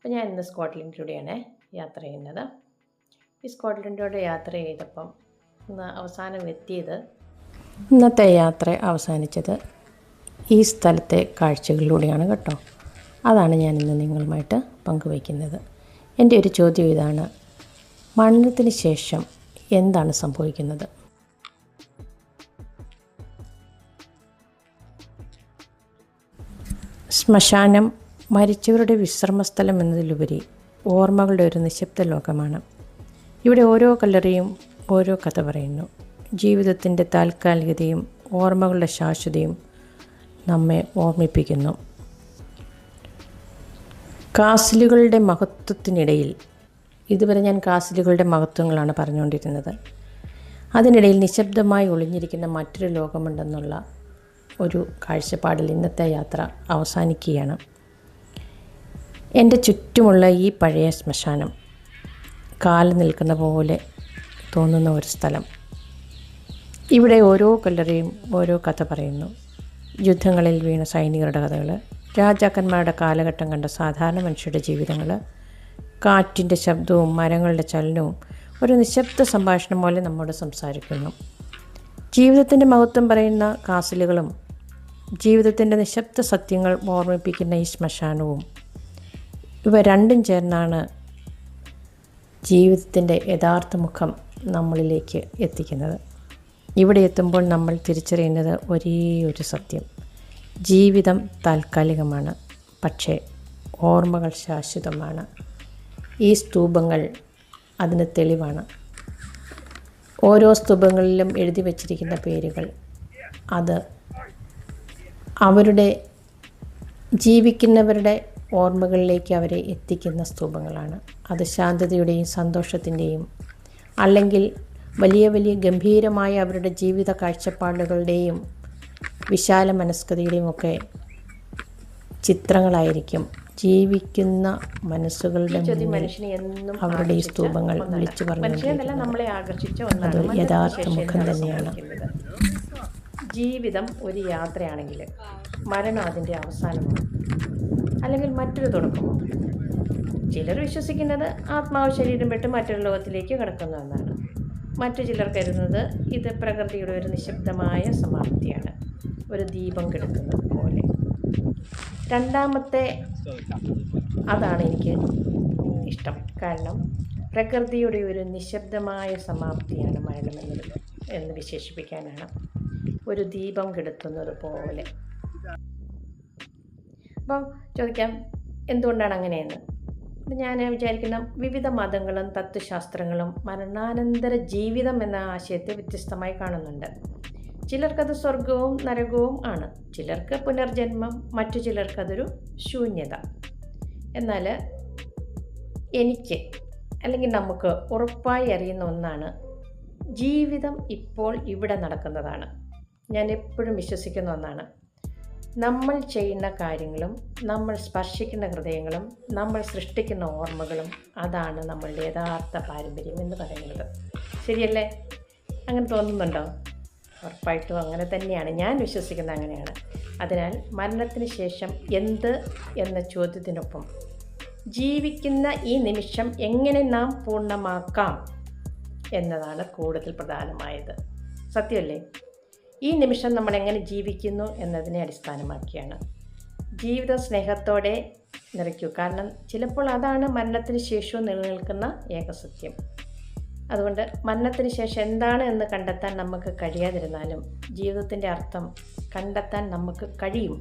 അപ്പോൾ ഞാൻ ഇന്ന് സ്കോട്ട്ലൻഡിലൂടെയാണ് യാത്ര ചെയ്യുന്നത്. ഈ സ്കോട്ട്ലൻഡിലൂടെ യാത്ര ചെയ്തപ്പം ഇന്ന് അവസാനം എത്തിയത്, ഇന്നത്തെ യാത്ര അവസാനിച്ചത് ഈ സ്ഥലത്തെ കാഴ്ചകളിലൂടെയാണ് കേട്ടോ. അതാണ് ഞാൻ ഇന്ന് നിങ്ങളുമായിട്ട് പങ്കുവയ്ക്കുന്നത്. എൻ്റെ ഒരു ചോദ്യം ഇതാണ്: മരണത്തിന് ശേഷം എന്താണ് സംഭവിക്കുന്നത്? ശ്മശാനം മരിച്ചവരുടെ വിശ്രമസ്ഥലം എന്നതിലുപരി ഓർമ്മകളുടെ ഒരു നിശബ്ദ ലോകമാണ്. ഇവിടെ ഓരോ കല്ലറയും ഓരോ കഥ പറയുന്നു. ജീവിതത്തിൻ്റെ താൽക്കാലികതയും ഓർമ്മകളുടെ ശാശ്വതയും നമ്മെ ഓർമ്മിപ്പിക്കുന്നു. കാസിലുകളുടെ മഹത്വത്തിനിടയിൽ, ഇതുവരെ ഞാൻ കാസിലുകളുടെ മഹത്വങ്ങളാണ് പറഞ്ഞുകൊണ്ടിരുന്നത്, അതിനിടയിൽ നിശബ്ദമായി ഒളിഞ്ഞിരിക്കുന്ന മറ്റൊരു ലോകമുണ്ടെന്നുള്ള ഒരു കാഴ്ചപ്പാടിൽ ഇന്നത്തെ യാത്ര അവസാനിക്കുകയാണ്. എൻ്റെ ചുറ്റുമുള്ള ഈ പഴയ ശ്മശാനം കാല് നിൽക്കുന്ന പോലെ തോന്നുന്ന ഒരു സ്ഥലം. ഇവിടെ ഓരോ കല്ലറയും ഓരോ കഥ പറയുന്നു. യുദ്ധങ്ങളിൽ വീണ സൈനികരുടെ കഥകൾ, രാജാക്കന്മാരുടെ കാലഘട്ടം കണ്ട സാധാരണ മനുഷ്യരുടെ ജീവിതങ്ങൾ, കാറ്റിൻ്റെ ശബ്ദവും മരങ്ങളുടെ ചലനവും ഒരു നിശബ്ദ സംഭാഷണം പോലെ നമ്മോട് സംസാരിക്കുന്നു. ജീവിതത്തിൻ്റെ മഹത്വം പറയുന്ന കാസിലുകളും ജീവിതത്തിൻ്റെ നിശബ്ദ സത്യങ്ങൾ ഓർമ്മിപ്പിക്കുന്ന ഈ ശ്മശാനവും, ഇവ രണ്ടും ചേർന്നാണ് ജീവിതത്തിൻ്റെ യഥാർത്ഥ മുഖം നമ്മളിലേക്ക് എത്തിക്കുന്നത്. ഇവിടെ എത്തുമ്പോൾ നമ്മൾ തിരിച്ചറിയുന്നത് ഒരേ ഒരു സത്യം: ജീവിതം താൽക്കാലികമാണ്, പക്ഷേ ഓർമ്മകൾ ശാശ്വതമാണ്. ഈ സ്തൂപങ്ങൾ അതിന് തെളിവാണ്. ഓരോ സ്തൂപങ്ങളിലും എഴുതി വച്ചിരിക്കുന്ന പേരുകൾ അത് അവരുടെ ജീവിക്കുന്നവരുടെ ഓർമ്മകളിലേക്ക് അവരെ എത്തിക്കുന്ന സ്തൂപങ്ങളാണ്. അത് ശാന്തതയുടെയും സന്തോഷത്തിൻ്റെയും, അല്ലെങ്കിൽ വലിയ വലിയ ഗംഭീരമായ അവരുടെ ജീവിത കാഴ്ചപ്പാടുകളുടെയും വിശാല മനസ്കതയുടെയും ഒക്കെ ചിത്രങ്ങളായിരിക്കും. ജീവിക്കുന്ന മനസ്സുകളുടെ അവരുടെ ഈ സ്തൂപങ്ങൾ വിളിച്ചു പറഞ്ഞു. അത് യഥാർത്ഥ മുഖം തന്നെയാണ്. ജീവിതം ഒരു യാത്രയാണെങ്കിൽ മരണം അതിൻ്റെ അവസാനമാണ്, അല്ലെങ്കിൽ മറ്റൊരു തുടക്കമോ. ചിലർ വിശ്വസിക്കുന്നത് ആത്മാവ് ശരീരം വിട്ട് മറ്റൊരു ലോകത്തിലേക്ക് കടക്കുന്നു എന്നാണ്. മറ്റു ചിലർ കരുതുന്നത് ഇത് പ്രകൃതിയുടെ ഒരു നിശബ്ദമായ സമാപ്തിയാണ്, ഒരു ദീപം കെടുക്കുന്നത് പോലെ. രണ്ടാമത്തെ അതാണ് എനിക്ക് ഇഷ്ടം. കാരണം പ്രകൃതിയുടെ ഒരു നിശബ്ദമായ സമാപ്തിയാണ് മരണം എന്ന് വിശേഷിപ്പിക്കാനാണ്. ഒരു ദീപം കെടുത്തുന്നത് പോലെ. അപ്പോൾ ചോദിക്കാം, എന്തുകൊണ്ടാണ് അങ്ങനെയെന്ന്. ഞാൻ വിചാരിക്കുന്ന വിവിധ മതങ്ങളും തത്വശാസ്ത്രങ്ങളും മരണാനന്തര ജീവിതം എന്ന ആശയത്തെ വ്യത്യസ്തമായി കാണുന്നുണ്ട്. ചിലർക്കത് സ്വർഗവും നരകവും ആണ്, ചിലർക്ക് പുനർജന്മം, മറ്റു ചിലർക്കതൊരു ശൂന്യത. എന്നാൽ എനിക്ക്, അല്ലെങ്കിൽ നമുക്ക് ഉറപ്പായി അറിയുന്ന ഒന്നാണ്: ജീവിതം ഇപ്പോൾ ഇവിടെ നടക്കുന്നതാണ്. ഞാൻ എപ്പോഴും വിശ്വസിക്കുന്ന ഒന്നാണ്. നമ്മൾ ചെയ്യുന്ന കാര്യങ്ങളും നമ്മൾ സ്പർശിക്കുന്ന ഹൃദയങ്ങളും നമ്മൾ സൃഷ്ടിക്കുന്ന ഓർമ്മകളും അതാണ് നമ്മളുടെ യഥാർത്ഥ പാരമ്പര്യം എന്ന് പറയുന്നത്. ശരിയല്ലേ? അങ്ങനെ തോന്നുന്നുണ്ടോ? ഉറപ്പായിട്ടും അങ്ങനെ തന്നെയാണ്. ഞാൻ വിശ്വസിക്കുന്നത് അങ്ങനെയാണ്. അതിനാൽ മരണത്തിന് ശേഷം എന്ത് എന്ന ചോദ്യത്തിനൊപ്പം ജീവിക്കുന്ന ഈ നിമിഷം എങ്ങനെ നാം പൂർണ്ണമാക്കാം എന്നതാണ് കൂടുതൽ പ്രധാനമായത്. സത്യമല്ലേ? ഈ നിമിഷം നമ്മൾ എങ്ങനെ ജീവിക്കുന്നു എന്നതിനെ അടിസ്ഥാനമാക്കിയാണ്. ജീവിതം സ്നേഹത്തോടെ നിറയ്ക്കൂ. കാരണം ചിലപ്പോൾ അതാണ് മരണത്തിന് ശേഷവും നിലനിൽക്കുന്ന ഏകസത്യം. അതുകൊണ്ട് മരണത്തിന് ശേഷം എന്താണ് എന്ന് കണ്ടെത്താൻ നമുക്ക് കഴിയാതിരുന്നാലും ജീവിതത്തിൻ്റെ അർത്ഥം കണ്ടെത്താൻ നമുക്ക് കഴിയും.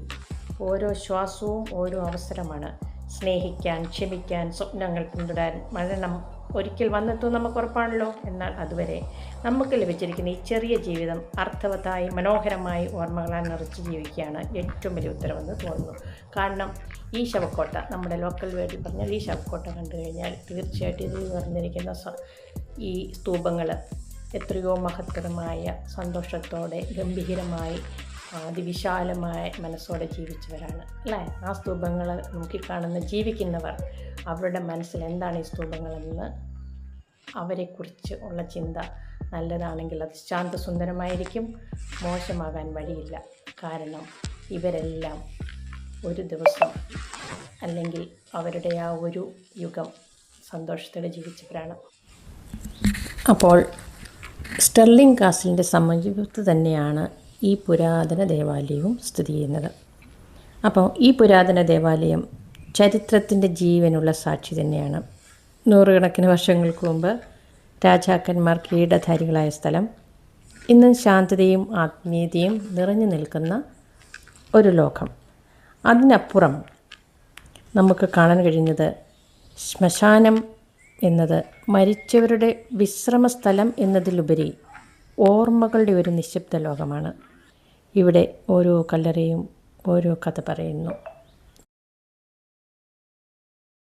ഓരോ ശ്വാസവും ഓരോ അവസരമാണ്. സ്നേഹിക്കാൻ, ക്ഷമിക്കാൻ, സ്വപ്നങ്ങൾ പിന്തുടരാൻ മരണം ഒരിക്കൽ വന്നെത്തും നമുക്ക് ഉറപ്പാണല്ലോ. എന്നാൽ അതുവരെ നമുക്ക് ലഭിച്ചിരിക്കുന്ന ഈ ചെറിയ ജീവിതം അർത്ഥവത്തായി മനോഹരമായി ഓർമ്മകളാൽ നിറച്ച് ജീവിക്കുകയാണ് ഏറ്റവും വലിയ ഉത്തരവെന്ന് തോന്നുന്നു. കാരണം ഈ ശവക്കോട്ട, നമ്മുടെ ലോക്കൽ വേർഡിൽ പറഞ്ഞാൽ ഈ ശവക്കോട്ട കണ്ടു കഴിഞ്ഞാൽ തീർച്ചയായിട്ടും ഇതിൽ നിറഞ്ഞിരിക്കുന്ന ഈ സ്തൂപങ്ങൾ എത്രയോ മഹത്തരമായ സന്തോഷത്തോടെ ഗംഭീരമായി അതിവിശാലമായ മനസ്സോടെ ജീവിച്ചവരാണ് അല്ലേ? ആ സ്തൂപങ്ങൾ നോക്കിക്കാണുന്ന ജീവിക്കുന്നവർ അവരുടെ മനസ്സിൽ എന്താണ് ഈ സ്തൂപങ്ങളെന്ന് അവരെക്കുറിച്ച് ഉള്ള ചിന്ത നല്ലതാണെങ്കിൽ അത് ശാന്തസുന്ദരമായിരിക്കും. മോശമാകാൻ വഴിയില്ല. കാരണം ഇവരെല്ലാം ഒരു ദിവസം അല്ലെങ്കിൽ അവരുടെ ആ ഒരു യുഗം സന്തോഷത്തോടെ ജീവിച്ചവരാണ്. അപ്പോൾ സ്റ്റെർലിംഗ് കാസിലിൻ്റെ സമീപത്ത് തന്നെയാണ് ഈ പുരാതന ദേവാലയവും സ്ഥിതി ചെയ്യുന്നത്. അപ്പോൾ ഈ പുരാതന ദേവാലയം ചരിത്രത്തിൻ്റെ ജീവനുള്ള സാക്ഷി തന്നെയാണ്. നൂറുകണക്കിന് വർഷങ്ങൾക്ക് മുമ്പ് രാജാക്കന്മാർ കിരീടധാരികളായ സ്ഥലം ഇന്നും ശാന്തതയും ആത്മീയതയും നിറഞ്ഞു നിൽക്കുന്ന ഒരു ലോകം. അതിനപ്പുറം നമുക്ക് കാണാൻ കഴിയുന്നത് ശ്മശാനം എന്നത് മരിച്ചവരുടെ വിശ്രമസ്ഥലം എന്നതിലുപരി ഓർമ്മകളുടെ ഒരു നിശബ്ദ ലോകമാണ്. ഇവിടെ ഓരോ കല്ലറയും ഓരോ കഥ പറയുന്നു.